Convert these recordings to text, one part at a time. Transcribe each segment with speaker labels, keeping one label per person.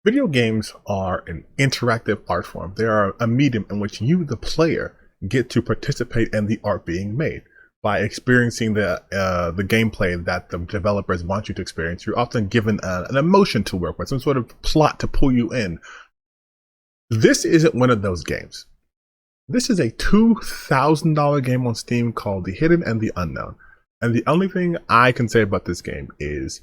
Speaker 1: Video games are an interactive art form. They are a medium in which you, the player, get to participate in the art being made. By experiencing the gameplay that the developers want you to experience, you're often given an emotion to work with, some sort of plot to pull you in. This isn't one of those games. This is a $2,000 game on Steam called The Hidden and the Unknown. And the only thing I can say about this game is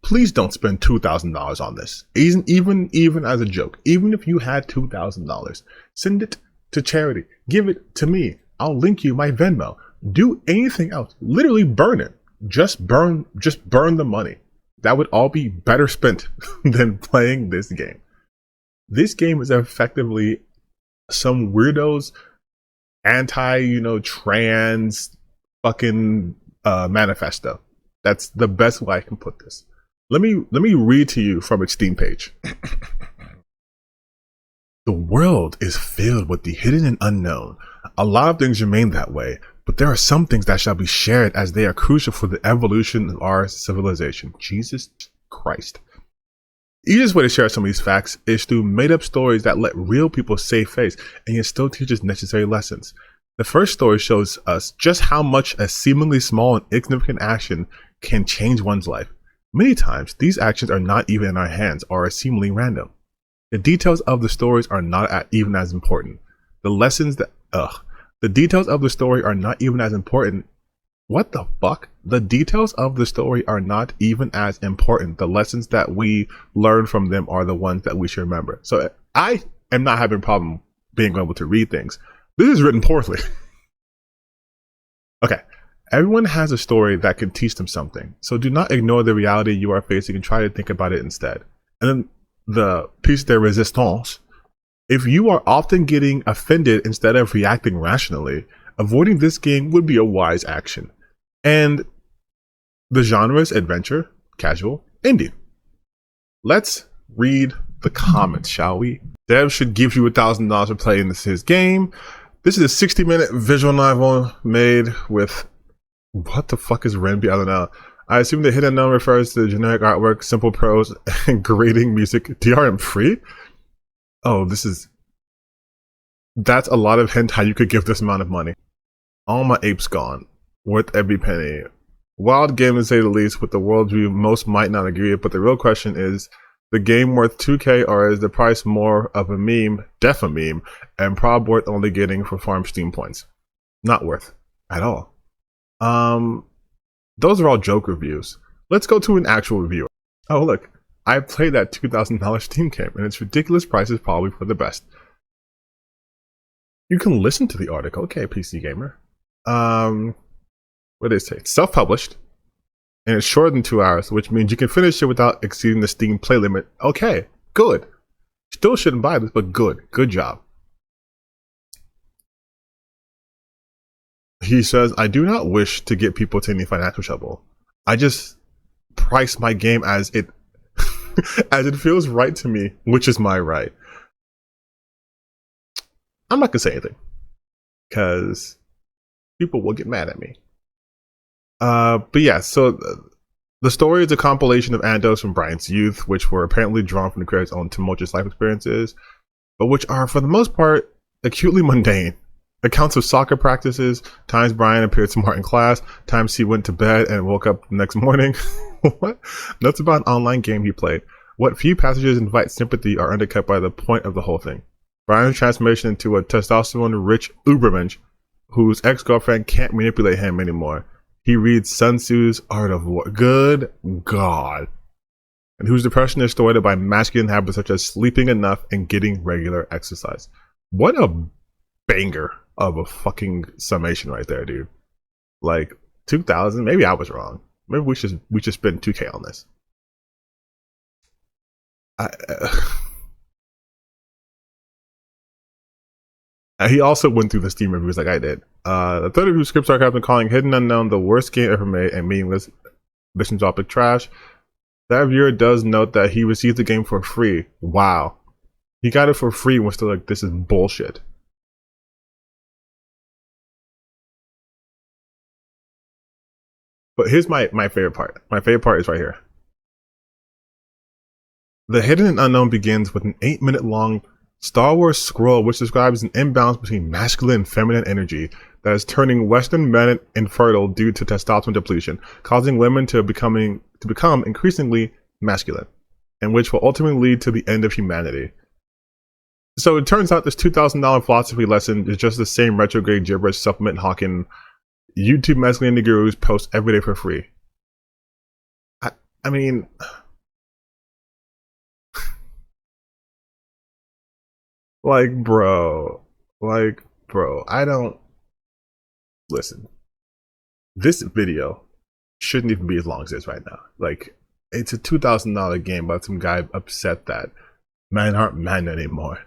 Speaker 1: please don't spend $2,000 on this. Even as a joke. Even if you had $2,000, send it to charity. Give it to me. I'll link you my Venmo. Do anything else. Literally burn it. Just burn the money. That would all be better spent than playing this game. This game is effectively some weirdos trans fucking manifesto. That's the best way I can put this. Let me read to you from its Steam page. The world is filled with the hidden and unknown. A lot of things remain that way, but there are some things that shall be shared as they are crucial for the evolution of our civilization. Jesus Christ. The easiest way to share some of these facts is through made-up stories that let real people save face and yet still teach us necessary lessons. The first story shows us just how much a seemingly small and insignificant action can change one's life. Many times, these actions are not even in our hands or are seemingly random. The details of the stories are not even as important. The details of the story are not even as important. What the fuck? The details of the story are not even as important. The lessons that we learn from them are the ones that we should remember. So I am not having a problem being able to read things. This is written poorly. Okay. Everyone has a story that can teach them something. So do not ignore the reality you are facing and try to think about it instead. And then the piece de resistance. If you are often getting offended instead of reacting rationally, avoiding this game would be a wise action. And the genre is adventure, casual, indie. Let's read the comments, shall we? Dev should give you $1,000 for playing his game. This is a 60-minute visual novel made with... What the fuck is Renby? I don't know. I assume the hidden unknown refers to generic artwork, simple prose, and grating music. DRM free? Oh, that's a lot of hint how you could give this amount of money. All my apes gone. Worth every penny. Wild game to say the least, with the worldview most might not agree with, but the real question is the game worth $2K or is the price more of a meme, def a meme, and prob worth only getting for farm Steam points? Not worth at all. Those are all joke reviews. Let's go to an actual review. Oh look, I played that $2,000 Steam game and its ridiculous price is probably for the best. You can listen to the article. Okay, PC Gamer. What did it say? It's self-published and it's shorter than 2 hours, which means you can finish it without exceeding the Steam play limit. Okay, good. Still shouldn't buy this, but good job. He says, I do not wish to get people to any financial trouble. I just price my game as it as it feels right to me, which is my right. I'm not gonna say anything because people will get mad at me. But yeah, so the story is a compilation of anecdotes from Brian's youth, which were apparently drawn from the creator's own tumultuous life experiences, but which are, for the most part, acutely mundane. Accounts of soccer practices, times Brian appeared smart in class, times he went to bed and woke up the next morning. What? Notes about an online game he played. What few passages invite sympathy are undercut by the point of the whole thing. Brian's transformation into a testosterone-rich Ubermensch whose ex-girlfriend can't manipulate him anymore. He reads Sun Tzu's Art of War. Good God. And whose depression is thwarted by masculine habits such as sleeping enough and getting regular exercise. What a banger of a fucking summation right there, dude. Like 2,000. Maybe I was wrong. Maybe we should spend 2K on this. He also went through the Steam reviews like I did. The third review, Scripts Archive, been calling Hidden Unknown the worst game ever made and meaningless mission topic trash. That reviewer does note that he received the game for free. Wow. He got it for free and was still like, this is bullshit. But here's my favorite part. My favorite part is right here. The Hidden and Unknown begins with an 8-minute long Star Wars scroll which describes an imbalance between masculine and feminine energy that is turning Western men infertile due to testosterone depletion, causing women to become increasingly masculine, and which will ultimately lead to the end of humanity. So it turns out this $2,000 philosophy lesson is just the same retrograde gibberish supplement hawking YouTube masculinity gurus post every day for free. I mean, bro, I don't listen. This video shouldn't even be as long as it is right now. Like, it's a $2,000 game, but some guy upset that men aren't men anymore.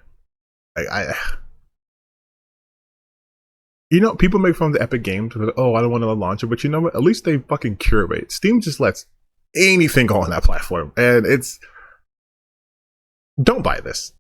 Speaker 1: You know, people make fun of the Epic Games. Like, oh, I don't want to launch it, but you know what? At least they fucking curate. Steam just lets anything go on that platform, and it's. Don't buy this.